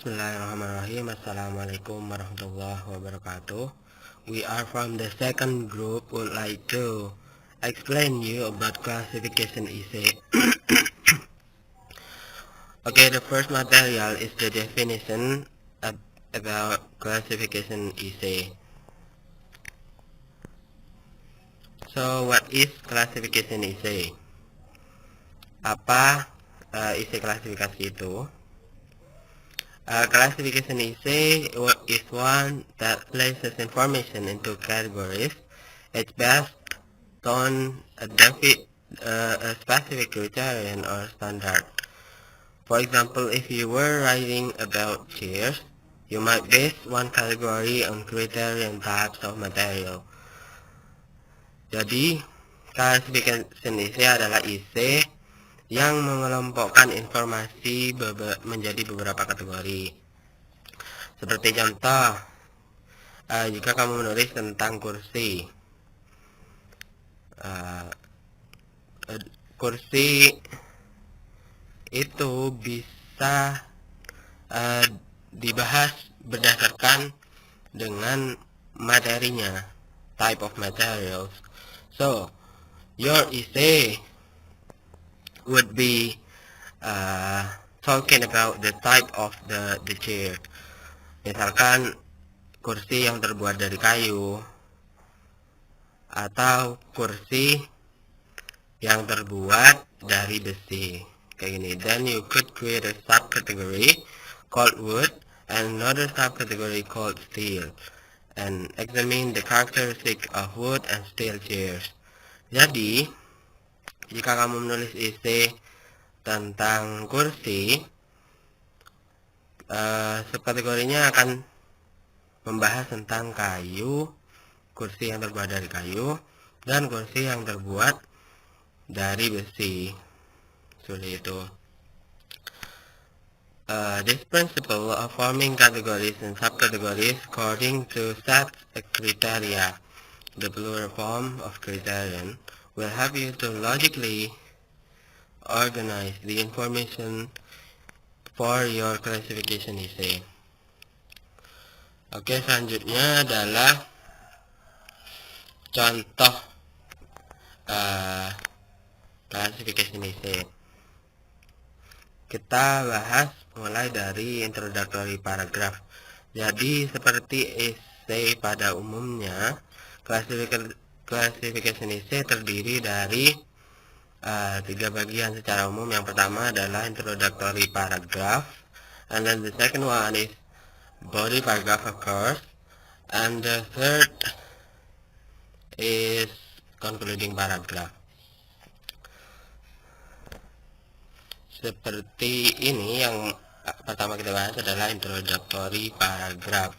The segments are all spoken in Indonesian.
Bismillahirrahmanirrahim. Assalamualaikum warahmatullahi wabarakatuh. We are from the second group. Would like to explain you about classification essay. Okay, the first material is the definition about classification essay. So, what is classification essay? Apa isi klasifikasi itu? Classification essay is one that places information into categories. It's based on a specific criterion or standard. For example, if you were writing about chairs, you might base one category on criterion types of material. Jadi, classification essay adalah essay yang mengelompokkan informasi menjadi beberapa kategori. Seperti contoh, jika kamu menulis tentang kursi, kursi itu bisa dibahas berdasarkan dengan materinya, type of materials. So, your essay would be talking about the type of the chair. Misalkan kursi yang terbuat dari kayu atau kursi yang terbuat dari besi, kayak gini. Then you could create a subcategory called wood and another subcategory called steel and examine the characteristics of wood and steel chairs. Jadi jika kamu menulis essay tentang kursi, subkategorinya akan membahas tentang kayu, kursi yang terbuat dari kayu, dan kursi yang terbuat dari besi. Seperti itu. This principle of forming categories and subcategories according to set criteria, the plural form of criterion, will help you to logically organize the information for your classification essay. Oke, selanjutnya adalah contoh classification essay. Kita bahas mulai dari introductory paragraph. Jadi seperti essay pada umumnya, classification essay terdiri dari 3 bagian secara umum. Yang pertama adalah introductory paragraph, and then the second one is body paragraph, of course, and the third is concluding paragraph. Seperti ini, yang pertama kita bahas adalah introductory paragraph,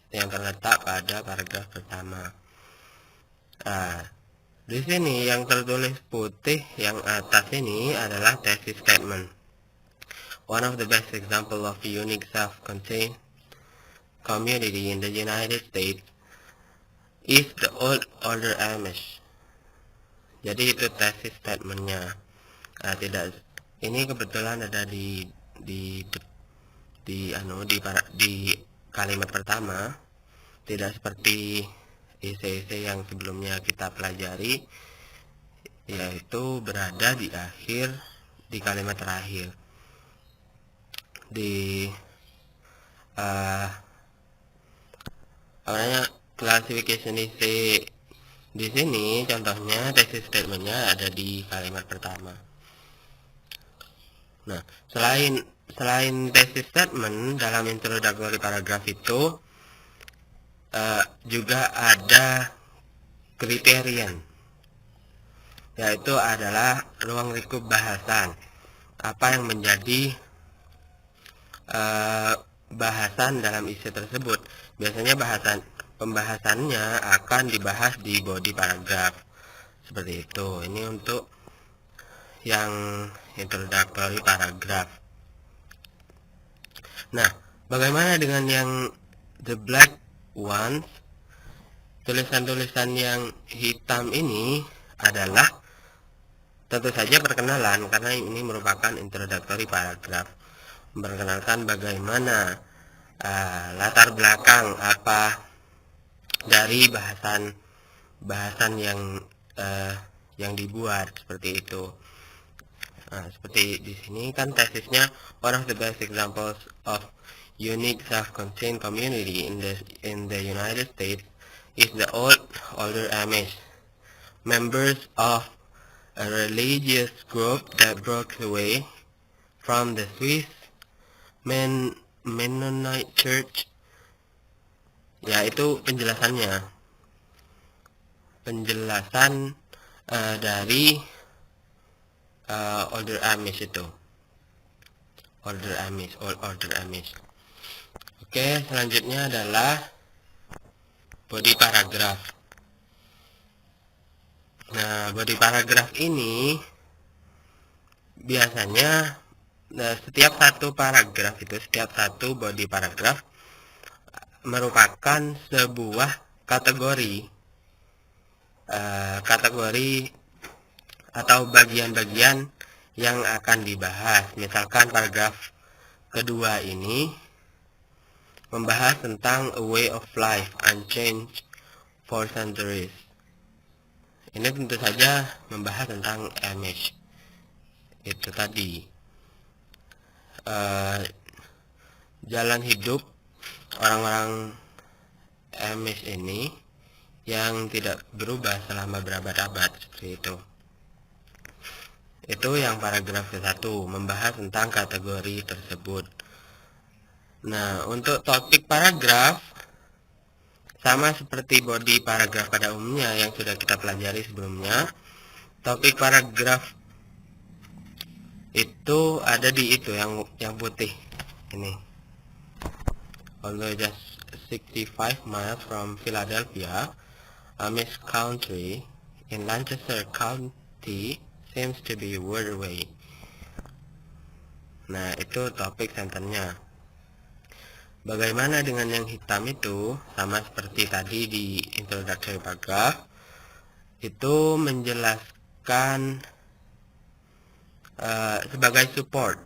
yang terletak pada paragraf pertama. Di sini yang tertulis putih yang atas ini adalah thesis statement. One of the best example of a unique self-contained community in the United States is the Old Order Amish. Jadi itu thesis statementnya. Ini kebetulan ada di kalimat pertama, tidak seperti essay yang sebelumnya kita pelajari, yaitu berada di akhir, di kalimat terakhir. Classification essay di sini contohnya thesis statementnya ada di kalimat pertama. Nah, selain thesis statement dalam introductory paragraph itu juga ada kriterion, yaitu adalah ruang lingkup bahasan. Apa yang menjadi bahasan dalam isi tersebut. Biasanya pembahasannya akan dibahas di body paragraph. Seperti itu. Ini untuk yang introductory paragraph. Nah, bagaimana dengan yang the black ones? Tulisan-tulisan yang hitam ini adalah tentu saja perkenalan, karena ini merupakan introductory paragraph. memperkenalkan bagaimana latar belakang apa dari bahasan yang dibuat seperti itu. Nah, seperti di sini kan tesisnya, one of the best examples of unique self-contained community in the United States is the older Amish, members of a religious group that broke away from the Swiss Mennonite Church. Ya, itu penjelasan dari older Amish itu. Older Amish. Oke, selanjutnya adalah body paragraph. Nah, body paragraph ini biasanya setiap satu body paragraph merupakan sebuah kategori atau bagian-bagian yang akan dibahas. Misalkan paragraf kedua ini membahas tentang a way of life unchanged for centuries. Ini tentu saja membahas tentang Amish. Itu tadi jalan hidup orang-orang Amish ini yang tidak berubah selama berabad-abad, seperti itu. Itu yang paragraf ke-1, membahas tentang kategori tersebut. Nah, untuk topik paragraf sama seperti body paragraf pada umumnya yang sudah kita pelajari sebelumnya. Topik paragraf itu ada di itu yang putih ini. Although just 65 miles from Philadelphia, Amish Country in Lancaster County seems to be word away. Nah, itu topik sentennya. Bagaimana dengan yang hitam itu? Sama seperti tadi di introductory paragraph, itu menjelaskan sebagai support,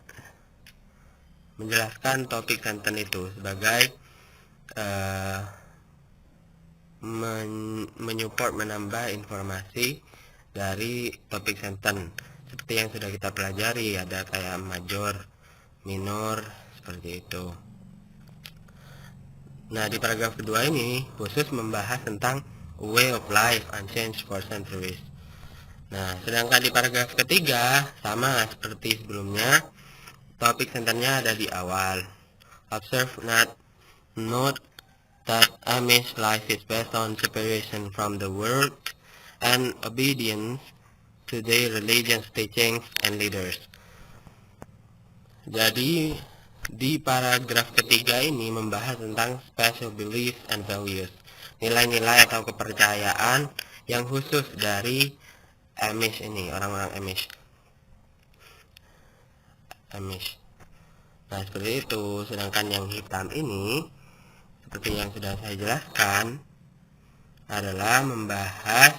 menjelaskan topik sentence itu sebagai menyupport, menambah informasi dari topik sentence seperti yang sudah kita pelajari, ada kayak major, minor, seperti itu. Nah, di paragraf kedua ini khusus membahas tentang way of life unchanged for centuries. Nah, sedangkan di paragraf ketiga sama seperti sebelumnya, topik sentence-nya ada di awal. Observe, note that Amish life is based on separation from the world and obedience to their religion's teachings and leaders. Jadi di paragraf ketiga ini membahas tentang special beliefs and values, nilai-nilai atau kepercayaan yang khusus dari Amish ini, orang-orang Amish. Nah, seperti itu. Sedangkan yang hitam ini, seperti yang sudah saya jelaskan, adalah membahas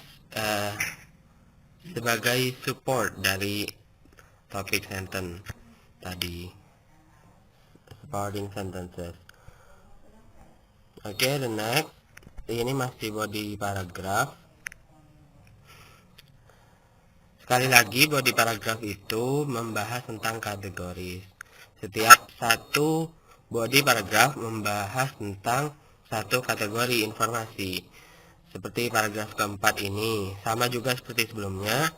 sebagai support dari topik sentence tadi, supporting sentences. Oke, the next, ini masih body paragraph. Sekali lagi, body paragraph itu membahas tentang kategori. Setiap satu body paragraph membahas tentang satu kategori informasi. Seperti paragraf keempat ini, sama juga seperti sebelumnya.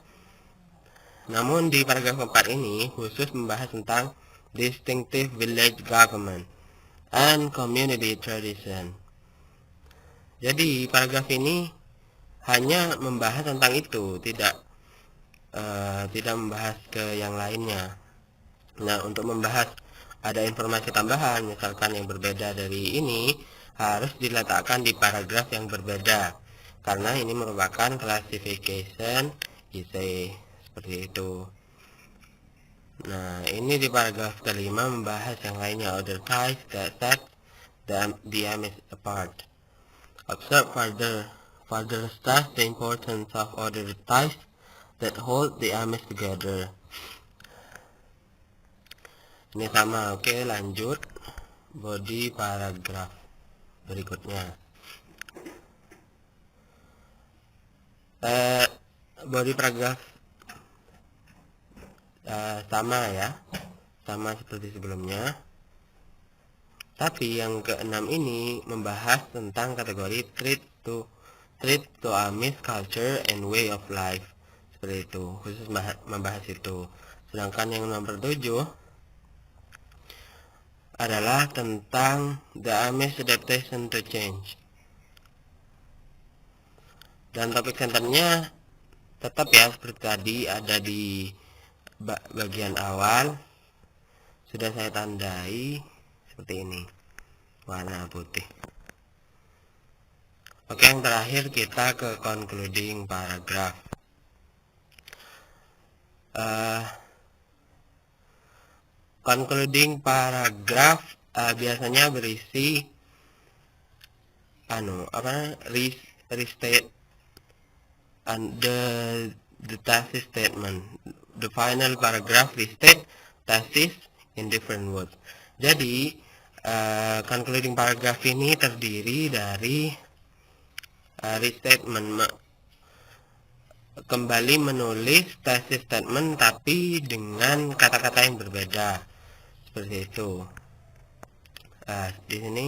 Namun di paragraf keempat ini khusus membahas tentang distinctive village government and community tradition. Jadi paragraf ini hanya membahas tentang itu, tidak membahas ke yang lainnya. Nah, untuk membahas ada informasi tambahan, misalkan yang berbeda dari ini, harus diletakkan di paragraf yang berbeda, karena ini merupakan classification essay, seperti itu. Nah, ini di paragraf kelima membahas yang lainnya, other ties that set the Amish apart. Observe further stress the importance of other ties that hold the Amish together. Ini sama. Oke, lanjut. Body paragraph berikutnya. Body paragraph sama ya, sama seperti sebelumnya. Tapi yang keenam ini membahas tentang kategori treat to Amish culture and way of life. Seperti itu, khusus membahas itu. Sedangkan yang nomor 7 adalah tentang the Amish adaptation to change. Dan topik centernya tetap ya seperti tadi, ada di bagian awal. Sudah saya tandai seperti ini, warna putih. Oke, yang terakhir kita ke concluding paragraph. Concluding paragraph biasanya berisi restate and the thesis statement. The final paragraph restate thesis in different words. Jadi concluding paragraph ini terdiri dari restatement, kembali menulis thesis statement tapi dengan kata-kata yang berbeda, seperti itu. Di sini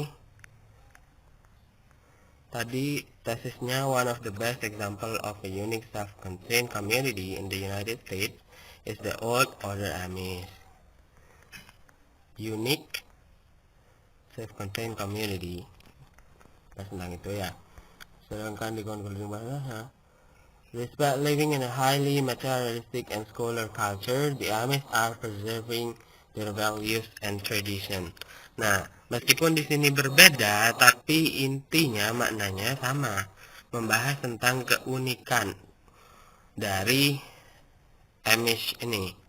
tadi tesisnya, one of the best example of a unique self-contained community in the United States is the Old Order Amish. Unique self-contained community, tentang itu ya. Sedangkan di concluding paragraph, despite living in a highly materialistic and scholar culture, the Amish are preserving their values and tradition. Nah, meskipun di sini berbeda, tapi intinya maknanya sama, membahas tentang keunikan dari Amish ini.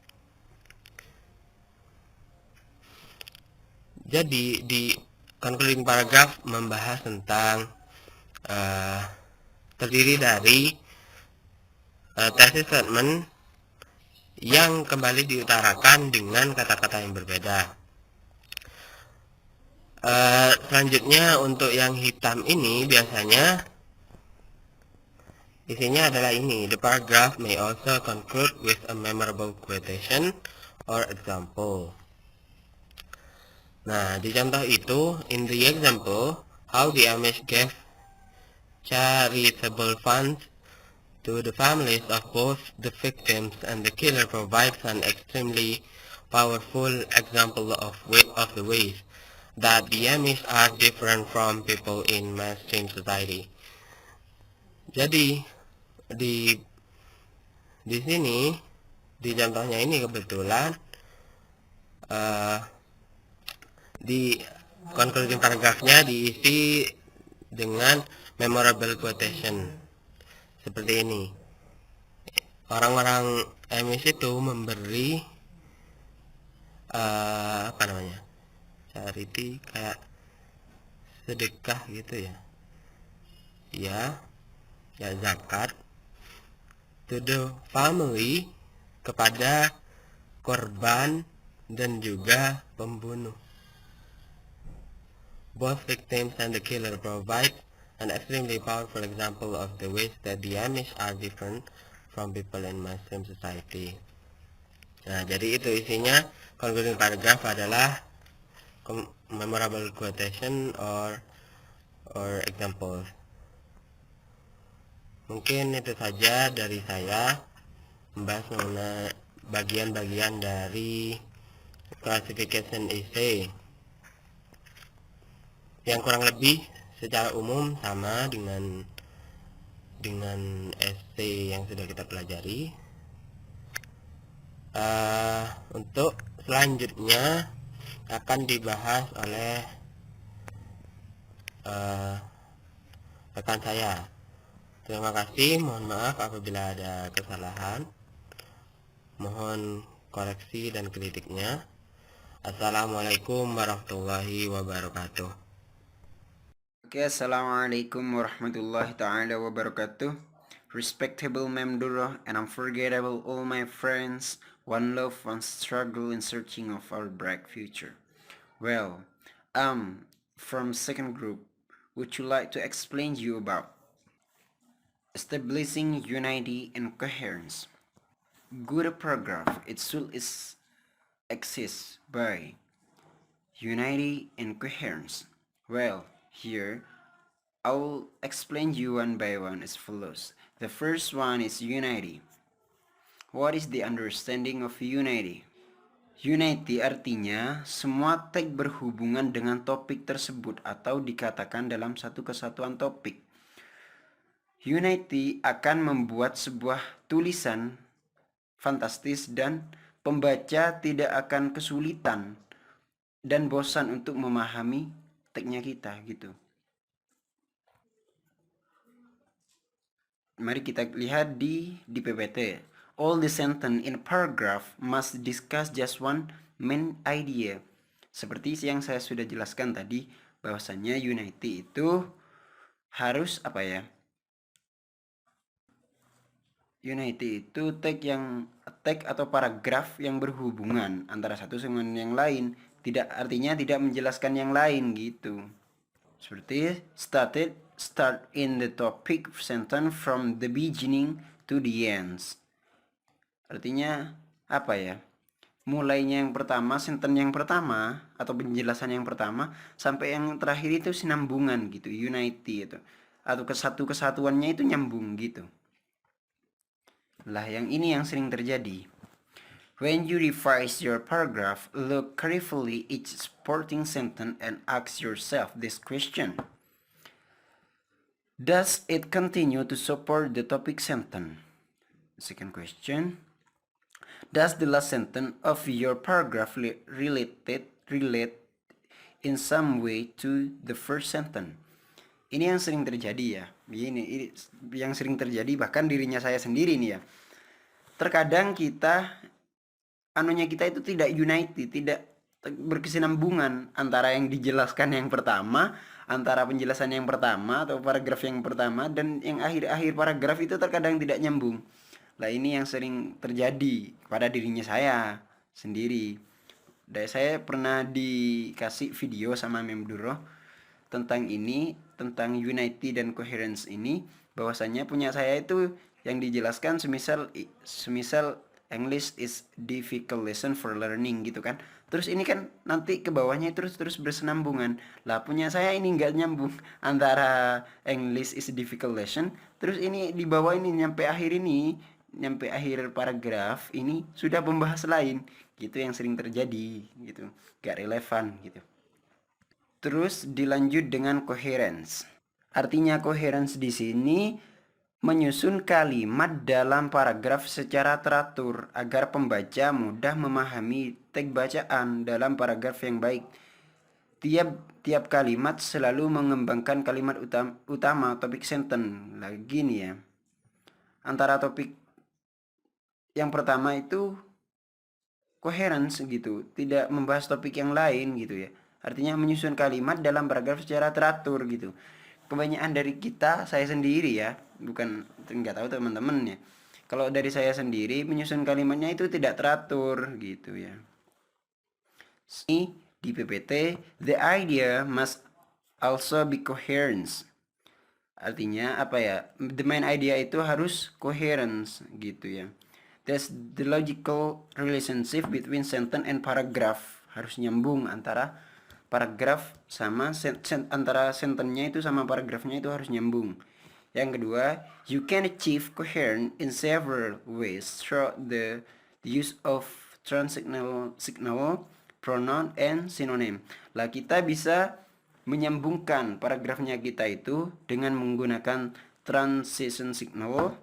Jadi di concluding paragraph membahas tentang terdiri dari thesis statement yang kembali diutarakan dengan kata-kata yang berbeda. Selanjutnya untuk yang hitam ini biasanya isinya adalah ini. The paragraph may also conclude with a memorable quotation or example. Nah, di contoh itu, in the example, how the Amish gave charitable funds to the families of both the victims and the killer provides an extremely powerful example of the ways that the Amish are different from people in mainstream society. Jadi di sini di contohnya ini kebetulan di concluding paragrafnya diisi dengan memorable quotation seperti ini. Orang-orang Amish itu memberi charity, kayak sedekah gitu ya zakat to the family, kepada korban dan juga pembunuh. Both victims and the killer provide an extremely powerful example of the ways that the Amish are different from people in mainstream society. Nah, jadi itu isinya. Concluding paragraph adalah memorable quotation or examples. Mungkin itu saja dari saya membahas mengenai bagian-bagian dari classification essay. Yang kurang lebih secara umum sama dengan essay yang sudah kita pelajari. Untuk selanjutnya akan dibahas oleh rekan saya. Terima kasih, mohon maaf apabila ada kesalahan. Mohon koreksi dan kritiknya. Assalamualaikum warahmatullahi wabarakatuh. Oke, assalamualaikum warahmatullahi taala wabarakatuh. respectable Memduro, and unforgettable all my friends, one love, one struggle in searching of our bright future. Well, from second group, would you like to explain you about establishing unity and coherence? Good paragraph, it should exist by unity and coherence. Well, here I'll explain you one by one as follows. The first one is unity. What is the understanding of unity? Unity artinya semua tag berhubungan dengan topik tersebut atau dikatakan dalam satu kesatuan topik. Unity akan membuat sebuah tulisan fantastis dan pembaca tidak akan kesulitan dan bosan untuk memahami tagnya kita gitu. Mari kita lihat di PPT. All the sentence in a paragraph must discuss just one main idea. Seperti yang saya sudah jelaskan tadi, bahwasannya unity itu harus apa ya? Unity itu tag atau paragraf yang berhubungan antara satu dengan yang lain, artinya tidak menjelaskan yang lain gitu. Seperti start in the topic sentence from the beginning to the ends. Artinya apa ya? Mulainya yang pertama, sentence yang pertama atau penjelasan yang pertama sampai yang terakhir itu sinambungan gitu, unity itu. Atau kesatuannya itu nyambung gitu. Lah yang ini yang sering terjadi. When you revise your paragraph, look carefully each supporting sentence and ask yourself this question. Does it continue to support the topic sentence? Second question. Does the last sentence of your paragraph relate in some way to the first sentence? Ini yang sering terjadi ya. Ini yang sering terjadi bahkan dirinya saya sendiri nih ya. Terkadang kita itu tidak unity, tidak berkesinambungan antara yang dijelaskan yang pertama, antara penjelasan yang pertama atau paragraf yang pertama dan yang akhir paragraf itu terkadang tidak nyambung. Lah ini yang sering terjadi pada dirinya saya sendiri. Dan saya pernah dikasih video sama Memduro tentang ini, tentang unity dan coherence ini, bahwasannya punya saya itu yang dijelaskan semisal English is difficult lesson for learning gitu kan. Terus ini kan nanti ke bawahnya terus bersenambungan. Lah punya saya ini nggak nyambung antara English is difficult lesson. Terus ini di bawah ini nyampe akhir paragraf ini sudah membahas lain. Gitu yang sering terjadi gitu. Gak relevan gitu. Terus dilanjut dengan coherence. Artinya coherence di sini menyusun kalimat dalam paragraf secara teratur agar pembaca mudah memahami teks bacaan dalam paragraf yang baik. Tiap kalimat selalu mengembangkan kalimat utama topik sentence. Lagi nih ya. Antara topik yang pertama itu coherence gitu, tidak membahas topik yang lain gitu ya. Artinya menyusun kalimat dalam paragraf secara teratur gitu. Kebanyakan dari kita, saya sendiri ya, nggak tahu teman-teman ya. Kalau dari saya sendiri menyusun kalimatnya itu tidak teratur gitu ya. Ini di PPT, the idea must also be coherence. Artinya apa ya? The main idea itu harus coherence gitu ya. That's the logical relationship between sentence and paragraph. Harus nyambung antara paragraf sama antara sentence-nya itu sama paragrafnya itu harus nyambung. Yang kedua, you can achieve coherence in several ways through the use of transitional signal, pronoun, and synonym. Lah kita bisa menyambungkan paragrafnya kita itu dengan menggunakan transition signal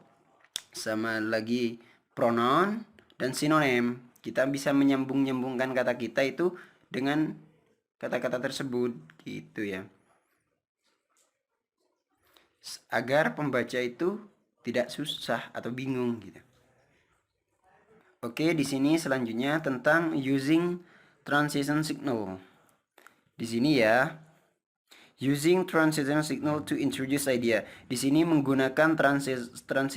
sama lagi pronoun dan sinonim. Kita bisa menyambungkan kata kita itu dengan kata-kata tersebut gitu ya, agar pembaca itu tidak susah atau bingung gitu. Oke, di sini selanjutnya tentang using transition signal. Di sini ya, Using transition signal to introduce idea. Di sini menggunakan transition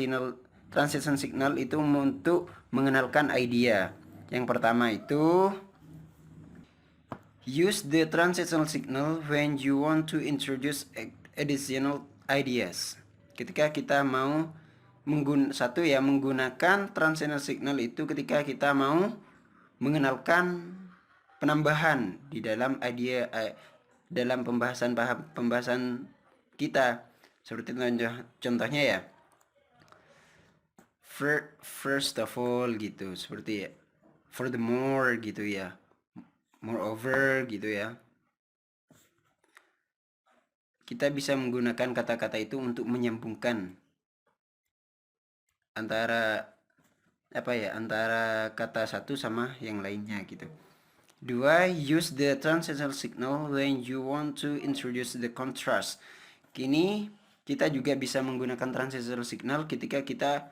signal itu untuk mengenalkan idea. Yang pertama itu use the transition signal when you want to introduce additional ideas. Ketika kita mau menggunakan transition signal itu ketika kita mau mengenalkan penambahan di dalam idea dalam pembahasan kita. Seperti contohnya ya, first of all gitu, seperti furthermore gitu ya, moreover gitu ya. Kita bisa menggunakan kata-kata itu untuk menyambungkan antara antara kata satu sama yang lainnya gitu. 2. Use the transition signal when you want to introduce the contrast. Kini kita juga bisa menggunakan transition signal ketika kita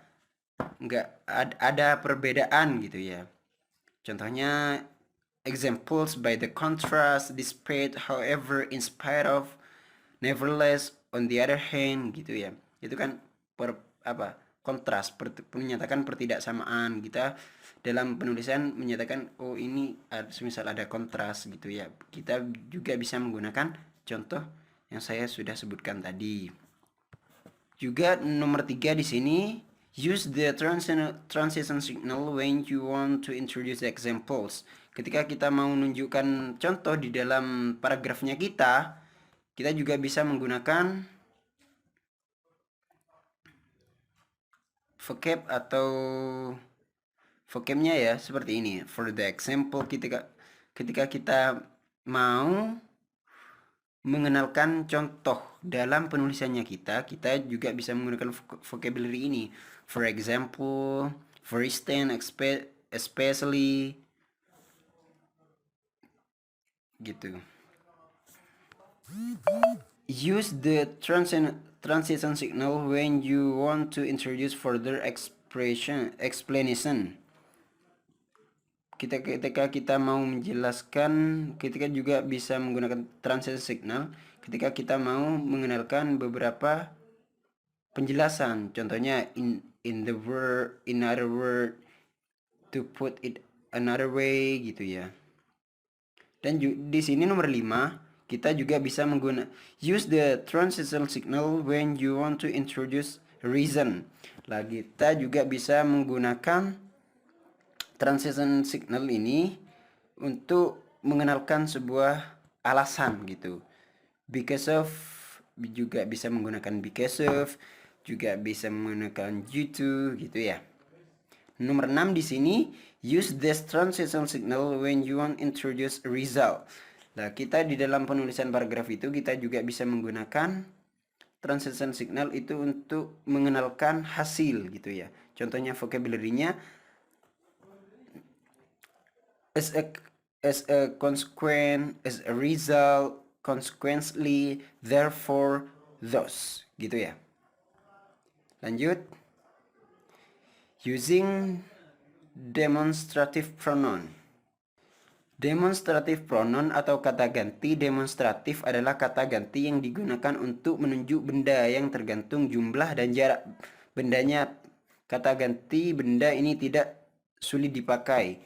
nggak ada perbedaan gitu ya. Contohnya examples by the contrast, despite, however, in spite of, nevertheless, on the other hand gitu ya. Itu kan kontras, menyatakan pertidaksamaan. Kita dalam penulisan menyatakan oh ini misal ada kontras gitu ya. Kita juga bisa menggunakan contoh yang saya sudah sebutkan tadi. Juga nomor 3 di sini, use the transition signal when you want to introduce examples. Ketika kita mau menunjukkan contoh di dalam paragrafnya kita juga bisa menggunakan vocab atau vocabnya ya, seperti ini. For the example, ketika kita mau mengenalkan contoh dalam penulisannya kita juga bisa menggunakan vocabulary ini. For example, for instance, especially gitu. Use the transition signal when you want to introduce further explanation. Ketika kita mau menjelaskan, ketika juga bisa menggunakan transition signal ketika kita mau mengenalkan beberapa penjelasan. Contohnya in other word, to put it another way gitu ya. Dan di sini nomor 5, kita juga bisa use the transition signal when you want to introduce reason. Kita juga bisa menggunakan transition signal ini untuk mengenalkan sebuah alasan gitu. Because of, juga bisa menggunakan because of, juga bisa menggunakan due to gitu ya. Nomor 6 di sini, use this transition signal when you want introduce result. Kita di dalam penulisan paragraf itu kita juga bisa menggunakan transition signal itu untuk mengenalkan hasil gitu ya. Contohnya vocabulary-nya as a consequence, as a result, consequently, therefore, thus gitu ya. Lanjut. Using demonstrative pronoun. Demonstrative pronoun atau kata ganti demonstratif adalah kata ganti yang digunakan untuk menunjuk benda yang tergantung jumlah dan jarak bendanya. Kata ganti benda ini tidak sulit dipakai.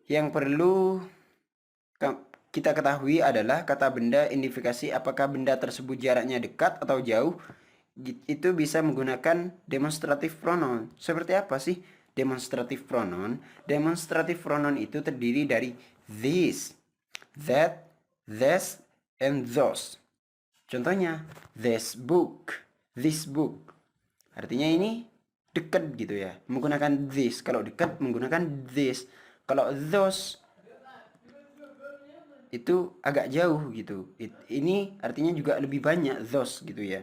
Yang perlu kita ketahui adalah kata benda identifikasi apakah benda tersebut jaraknya dekat atau jauh. Itu bisa menggunakan demonstrative pronoun. Seperti apa sih demonstrative pronoun? Demonstrative pronoun itu terdiri dari this, that, this, and those. Contohnya, this book. Artinya ini dekat gitu ya. Menggunakan this. Kalau dekat menggunakan this. Kalau those itu agak jauh gitu. Ini artinya juga lebih banyak those gitu ya.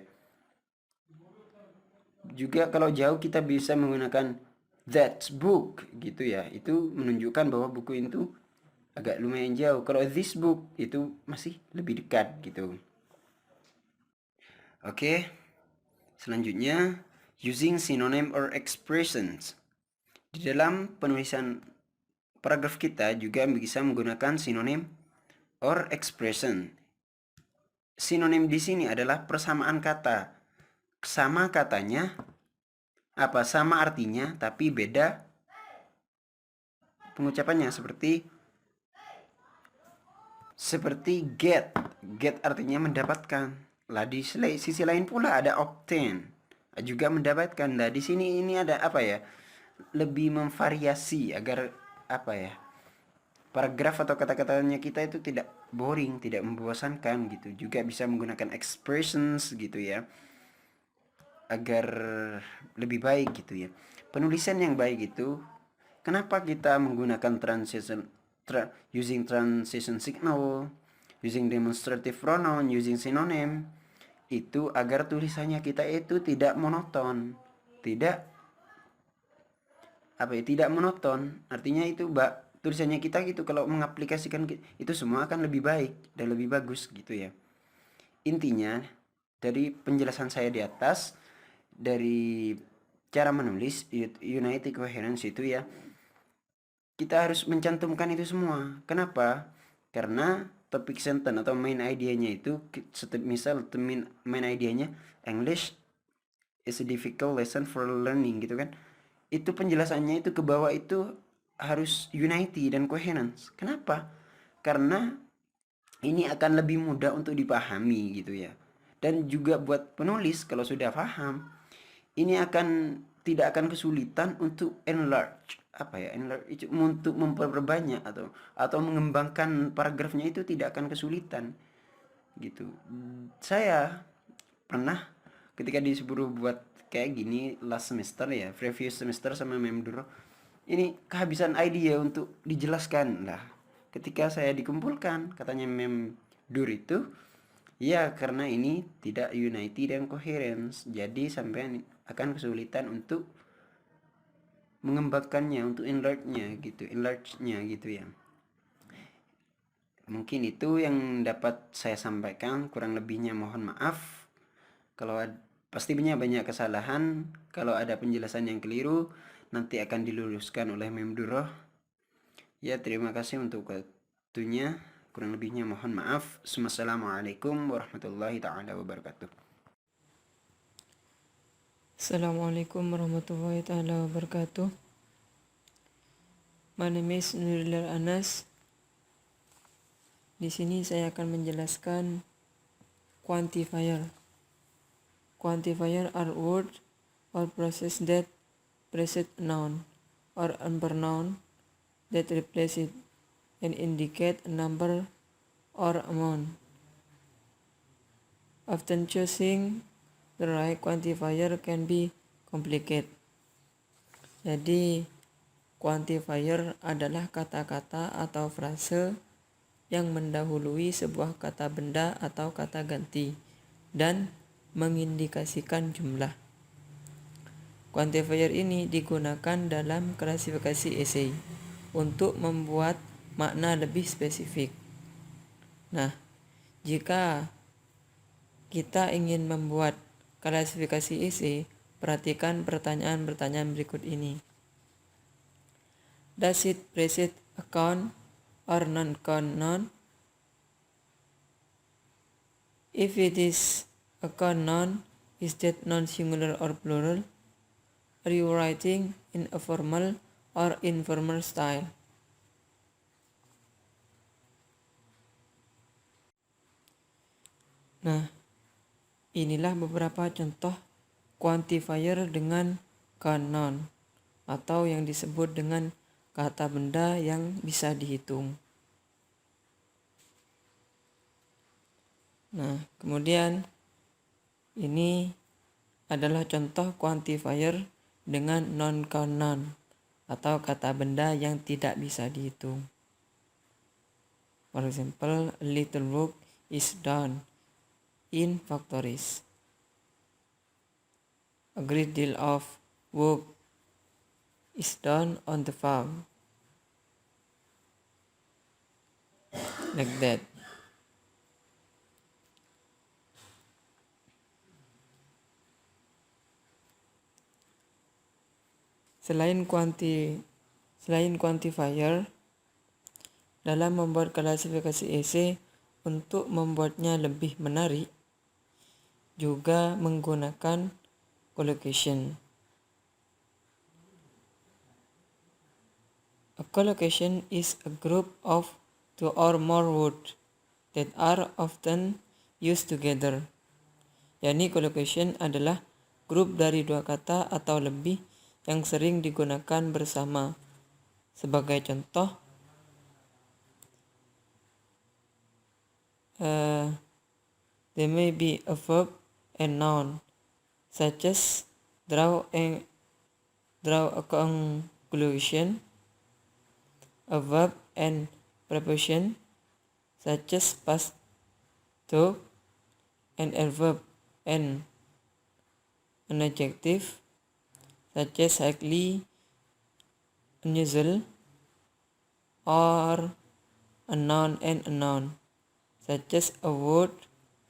Juga kalau jauh kita bisa menggunakan that book gitu ya. Itu menunjukkan bahwa buku itu agak lumayan jauh. Kalau this book itu masih lebih dekat gitu. Oke. Selanjutnya, using synonym or expressions. Di dalam penulisan paragraf kita juga bisa menggunakan synonym or expression. Sinonim di sini adalah persamaan kata. Sama katanya, sama artinya, tapi beda pengucapannya, seperti get. Get artinya mendapatkan. Lah di sisi lain pula ada obtain, juga mendapatkan. Nah di sini ini ada lebih memvariasi agar paragraf atau kata-katanya kita itu tidak boring, tidak membosankan gitu. Juga bisa menggunakan expressions gitu ya, agar lebih baik gitu ya. Penulisan yang baik itu, kenapa kita menggunakan using transition signal, using demonstrative pronoun, using synonym, itu agar tulisannya kita itu tidak monoton, tidak tidak monoton. Artinya itu tulisannya kita gitu, kalau mengaplikasikan itu semua akan lebih baik dan lebih bagus gitu ya. Intinya dari penjelasan saya di atas, dari cara menulis United Coherence itu ya, kita harus mencantumkan itu semua. Kenapa? Karena topik sentence atau main idenya itu, misal main idenya English is a difficult lesson for learning gitu kan, itu penjelasannya itu ke bawah itu harus unity dan coherence. Kenapa? Karena ini akan lebih mudah untuk dipahami gitu ya. Dan juga buat penulis kalau sudah paham, ini tidak akan kesulitan untuk enlarge enlarge itu, untuk memperbanyak atau mengembangkan paragrafnya, itu tidak akan kesulitan gitu. Saya pernah ketika disuruh buat kayak gini last semester ya, previous semester sama Mem Duro, ini kehabisan ide untuk dijelaskan lah. Ketika saya dikumpulkan, katanya Mem Dur itu, ya karena ini tidak unity dan coherence, jadi sampai akan kesulitan untuk mengembangkannya, untuk enlarge-nya gitu ya. Mungkin itu yang dapat saya sampaikan, kurang lebihnya mohon maaf. Kalau pasti banyak kesalahan, kalau ada penjelasan yang keliru nanti akan diluruskan oleh Memduroh. Ya, terima kasih untuk waktunya. Kurang lebihnya mohon maaf. Assalamualaikum warahmatullahi taala wabarakatuh. Assalamualaikum warahmatullahi taala wabarakatuh. My name is Nuril Anas. Di sini saya akan menjelaskan quantifier. Quantifier are words or process that precede a noun or a pronoun that replace it and indicate a number or amount. Often choosing the right quantifier can be complicated. Jadi, quantifier adalah kata-kata atau frase yang mendahului sebuah kata benda atau kata ganti dan mengindikasikan jumlah. Quantifier ini digunakan dalam klasifikasi esai untuk membuat makna lebih spesifik. Nah, jika kita ingin membuat klasifikasi esai, perhatikan pertanyaan-pertanyaan berikut ini. Does it precede a count or non-count noun? If it is a count noun, is that noun singular or plural? Are you writing in a formal or informal style? Nah, inilah beberapa contoh quantifier dengan count noun atau yang disebut dengan kata benda yang bisa dihitung. Nah, kemudian ini adalah contoh quantifier dengan non-count noun atau kata benda yang tidak bisa dihitung. For example, a little work is done in factories. A great deal of work is done on the farm. Like that. Selain quantifier, dalam membuat klasifikasi esai, untuk membuatnya lebih menarik, juga menggunakan collocation. A collocation is a group of two or more words that are often used together. Yani collocation adalah grup dari dua kata atau lebih yang sering digunakan bersama. Sebagai contoh, there may be a verb and noun, such as draw a conclusion, a verb and preposition, such as past to, and a verb and an adjective, such as highly unusual, or a noun and a noun, such as a word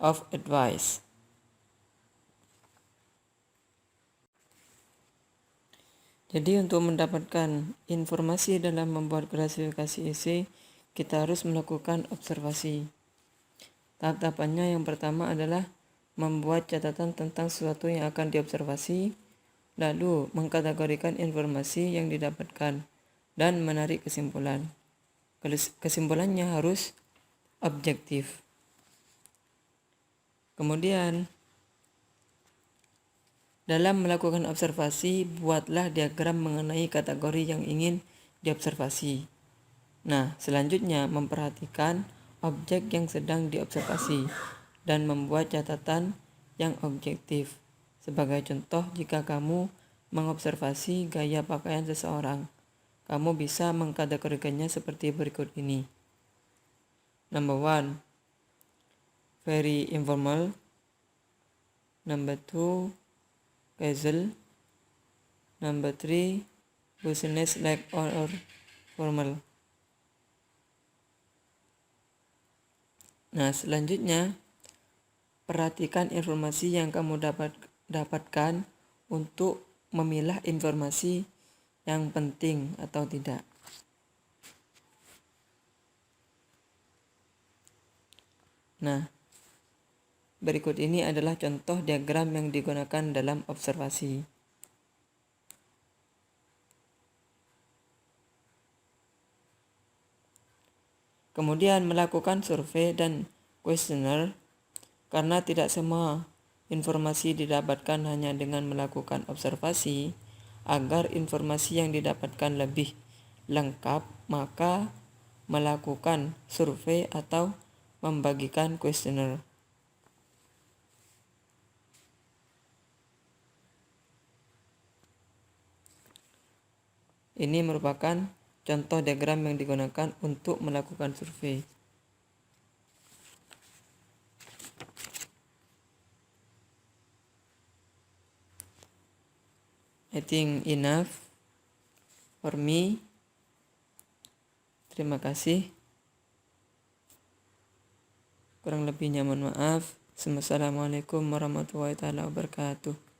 of advice. Jadi untuk mendapatkan informasi dalam membuat klasifikasi esai, kita harus melakukan observasi. Tahap-tahapannya yang pertama adalah membuat catatan tentang sesuatu yang akan diobservasi, lalu mengkategorikan informasi yang didapatkan, dan menarik kesimpulan. Kesimpulannya harus objektif. Kemudian, dalam melakukan observasi, buatlah diagram mengenai kategori yang ingin diobservasi. Nah, selanjutnya memperhatikan objek yang sedang diobservasi dan membuat catatan yang objektif. Sebagai contoh, jika kamu mengobservasi gaya pakaian seseorang, kamu bisa mengkategorikannya seperti berikut ini. Number 1, very informal. Number 2, casual. Number 3, business like or formal. Nah, selanjutnya perhatikan informasi yang kamu dapatkan untuk memilah informasi yang penting atau tidak. Nah, berikut ini adalah contoh diagram yang digunakan dalam observasi. Kemudian melakukan survei dan kuesioner, karena tidak semua informasi didapatkan hanya dengan melakukan observasi. Agar informasi yang didapatkan lebih lengkap, maka melakukan survei atau membagikan kuesioner. Ini merupakan contoh diagram yang digunakan untuk melakukan survei. I think enough for me. Terima kasih. Kurang lebihnya mohon maaf. Assalamualaikum warahmatullahi wabarakatuh.